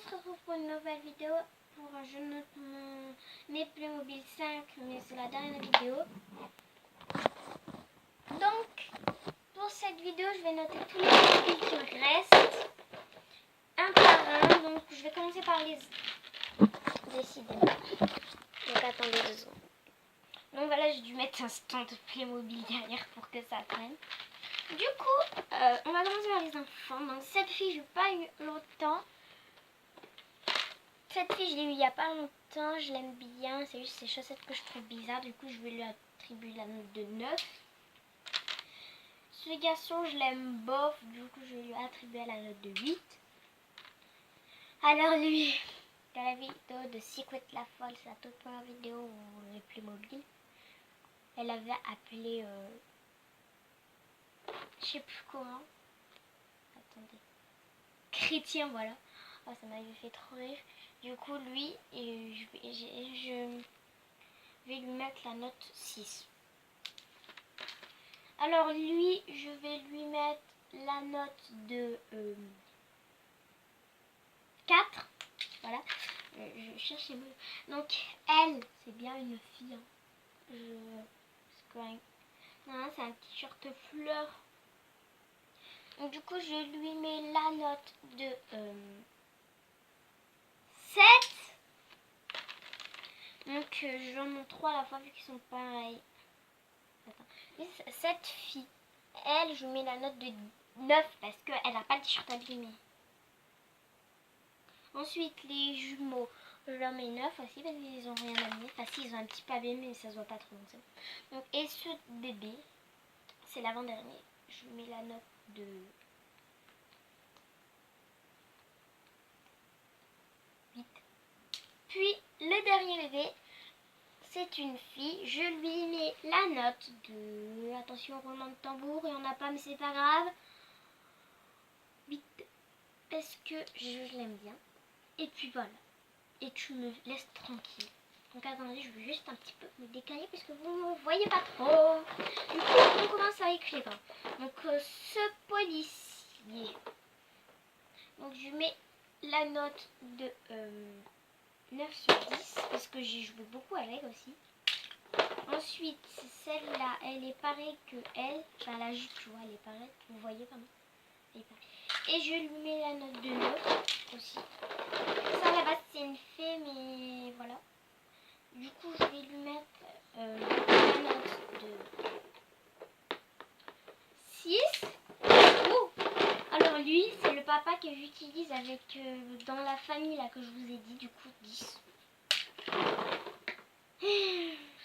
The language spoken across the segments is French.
se retrouve pour une nouvelle vidéo. Je note mes Playmobil 5, mais c'est la dernière vidéo. Donc, pour cette vidéo, je vais noter tous les Playmobil qui me restent, un par un. Donc, je vais commencer par les décidément. Donc, attendez 2 secondes. Donc voilà, j'ai dû mettre un stand de Playmobil derrière pour que ça prenne. Du coup, on va commencer par les enfants. Donc cette fille, je n'ai pas eu longtemps. Cette fille, je l'ai eu il n'y a pas longtemps. Je l'aime bien. C'est juste ses chaussettes que je trouve bizarres. Du coup, je vais lui attribuer la note de 9. Ce garçon, je l'aime bof. Du coup, je vais lui attribuer la note de 8. Alors lui, dans la vidéo de Secret la Folle, c'est la toute première vidéo où les Playmobil, elle avait appelé... je sais plus comment. Attendez. Chrétien, voilà. Oh, ça m'avait fait trop rire. Du coup, lui, je vais lui mettre la note 6. Alors lui, je vais lui mettre la note de 4. Voilà. Je cherche les mots. Donc, elle, c'est bien une fille. Hein. Non, c'est un t-shirt fleur. Donc, du coup, je lui mets la note de 7. Donc, j'en montre 3 à la fois vu qu'ils sont pareils. Attends. Cette fille, elle, je mets la note de 9 parce qu'elle n'a pas le t-shirt abîmé. Ensuite, les jumeaux, je leur mets 9 aussi parce qu'ils n'ont rien amené. Enfin, si, ils ont un petit peu abîmé, mais ça se voit pas trop. Donc, et ce bébé, c'est l'avant-dernier. Je mets la note de 8. Puis, le dernier bébé, c'est une fille. Je lui mets la note de... Attention, roulement de tambour, il n'y en a pas, mais c'est pas grave. 8. Parce que je l'aime bien. Et puis voilà. Et tu me laisses tranquille. Donc attendez, je vais juste un petit peu me décaler parce que vous ne me voyez pas trop. Du coup, on commence à écrire. Donc ce policier. Donc je mets la note de 9 sur 10 parce que j'ai joué beaucoup avec aussi. Ensuite, celle-là, elle est pareille que elle. Enfin la jupe, tu vois, elle est pareille. Vous voyez pas, non? Elle est pareille. Et je lui mets la note de 9 aussi. Ça, là-bas, c'est une fée, mais voilà. Du coup, je vais lui mettre la note de 6. Oh, alors lui, c'est le papa que j'utilise avec dans la famille là que je vous ai dit. Du coup, 10. Je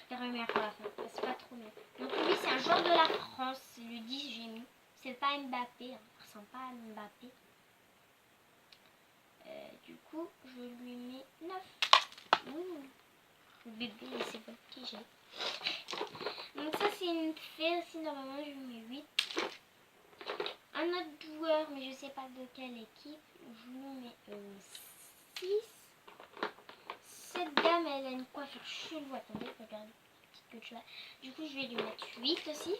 vais remettre pour la fin. C'est pas trop bien. Donc lui, c'est un joueur de la France. C'est le 10, j'ai mis. C'est pas Mbappé. Hein. Il ressemble pas à Mbappé. Du coup, je lui mets 9. Ouh. Le bébé, c'est pas piégé. Donc ça, c'est une fée aussi. Normalement, je lui mets 8. Un autre joueur, mais je sais pas de quelle équipe. Je lui mets 6. Cette dame, elle a une coiffure chelou. Attendez, regardez. Petite que tu as. Du coup, je vais lui mettre 8 aussi.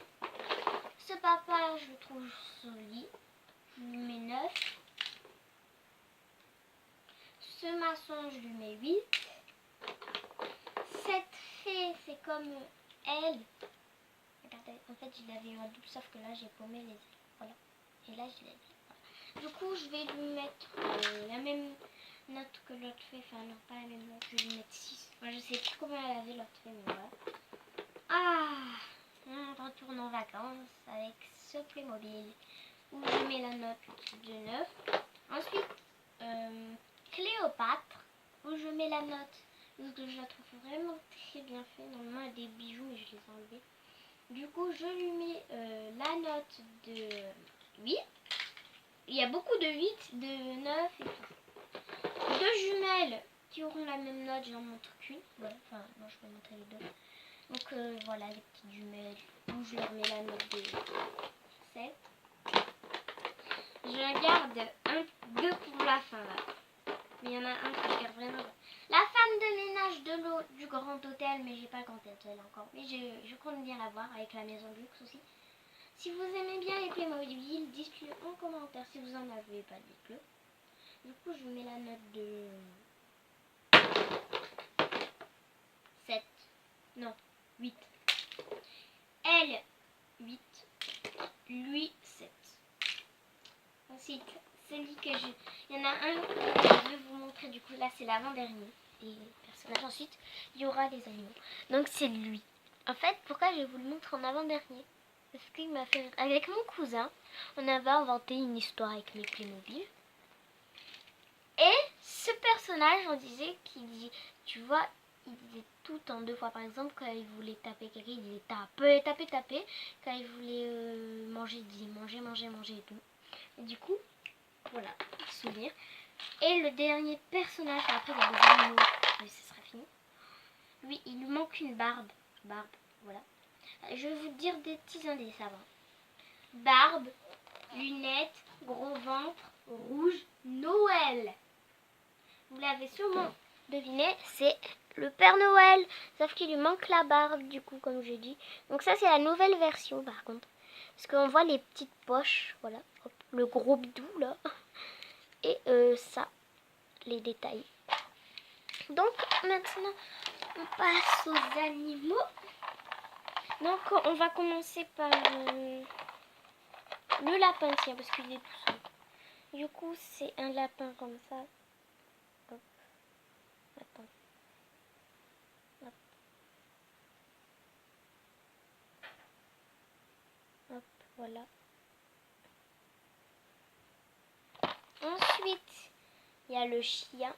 Ce papa, je le trouve solide. Je lui mets 9. Ce maçon, je lui mets 8. Cette fée, c'est comme elle. Regardez, en fait, je l'avais eu en double, sauf que là, j'ai paumé les ailes. Voilà. Et là, je l'ai dit. Voilà. Du coup, je vais lui mettre la même note que l'autre fée. Enfin, non, pas la même note. Je vais lui mettre 6. Moi, je sais plus combien elle avait l'autre fée, mais voilà. Ah, on retourne en vacances avec ce Playmobil. Où je mets la note de 9. Ensuite, Cléopâtre. Où je mets la note. Parce que je la trouve vraiment très bien fait. Normalement, elle a des bijoux, mais je les ai enlevés. Du coup, je lui mets la note de 8. Il y a beaucoup de 8, de 9 et tout. 2 jumelles qui auront la même note, j'en montre qu'une. Voilà, enfin, non, je vais montrer les deux. Donc, voilà, les petites jumelles. Où je leur mets la note de 7. Je garde 2 pour la fin, là. Mais il y en a un que je garde vraiment. La femme de ménage de l'eau du grand hôtel, mais j'ai pas le grand hôtel encore. Mais je compte bien la voir avec la maison de luxe aussi. Si vous aimez bien les Playmobil, dites-le en commentaire. Si vous en avez pas, dites-le. Du coup, je mets la note de 7. Non, 8. Elle, 8. Lui, 7. Ensuite, celui que je... Il y en a un que je vais vous montrer. Du coup, là, c'est l'avant-dernier des personnages. Ensuite, il y aura les animaux. Donc, c'est lui. En fait, pourquoi je vous le montre en avant-dernier? Parce qu'il m'a fait... Avec mon cousin, on avait inventé une histoire avec mes Playmobil. Et ce personnage, on disait qu'il dit... Tu vois, il disait tout en 2 fois. Par exemple, quand il voulait taper quelqu'un, il disait taper, taper, taper. Quand il voulait manger, il disait manger, manger, manger et tout. Et du coup, voilà, souvenir. Et le dernier personnage, après il y a des animaux, mais ce sera fini. Lui, il lui manque une barbe. Barbe, voilà. Je vais vous dire des petits indices avant. Barbe, lunettes, gros ventre, rouge, Noël. Vous l'avez sûrement deviné, c'est le Père Noël. Sauf qu'il lui manque la barbe, du coup, comme je dis. Donc ça, c'est la nouvelle version, par contre. Parce qu'on voit les petites poches, voilà. Hop, le gros bidou, là. Et ça, les détails. Donc, maintenant, on passe aux animaux. Donc, on va commencer par le lapin, tiens, parce qu'il est tout seul. Du coup, c'est un lapin comme ça. Hop. Attends. Hop. Hop, voilà. Ensuite, il y a le chien,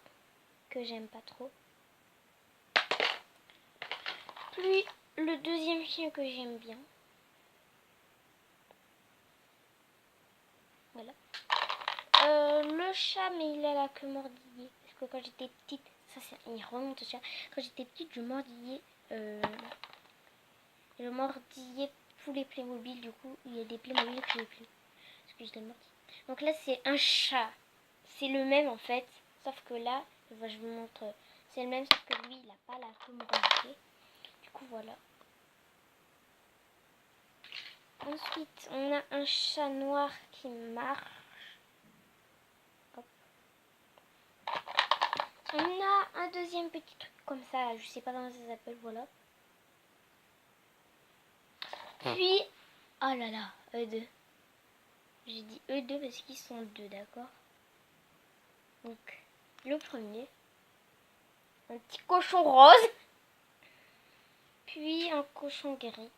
que j'aime pas trop. Puis, le deuxième chien que j'aime bien. Voilà. Le chat, mais il a la queue mordillée. Parce que quand j'étais petite, ça c'est, il remonte au chat. Quand j'étais petite, je mordillais tous les Playmobil. Du coup, il y a des Playmobil que j'ai plus. Parce que je l'ai mordi. Donc là, c'est un chat. C'est le même en fait. Sauf que là, je vous montre. C'est le même, sauf que lui, il n'a pas la queue mordillée. Du coup, voilà. Ensuite, on a un chat noir qui marche. Hop. On a un deuxième petit truc comme ça, je sais pas comment ça s'appelle, voilà. Puis, oh là là, eux deux. J'ai dit eux deux parce qu'ils sont deux, d'accord. Donc, le premier, un petit cochon rose. Puis un cochon gris.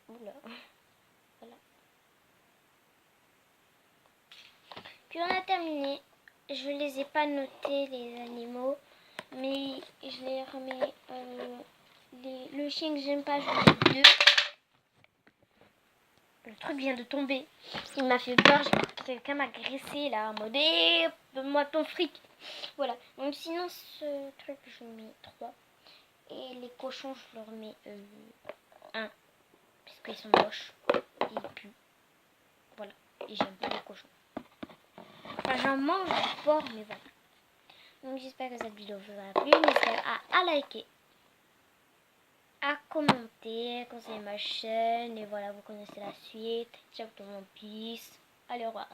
Oula. Voilà. Puis on a terminé. Je les ai pas notés les animaux, mais je les remets. Le chien que j'aime pas, je mets 2. Le truc vient de tomber. Il m'a fait peur. Quelqu'un m'a agressé là en mode donne-moi ton fric. Voilà. Donc sinon ce truc je mets 3. Et les cochons je leur mets 1. Parce qu'ils sont moches. Et ils puent. Voilà. Et j'aime pas les cochons. Enfin j'en mange du porc mais voilà. Donc j'espère que cette vidéo vous aura plu. N'hésitez pas à liker, à commenter, à conseiller ma chaîne. Et voilà, vous connaissez la suite. Ciao tout le monde, peace. Allez, au revoir.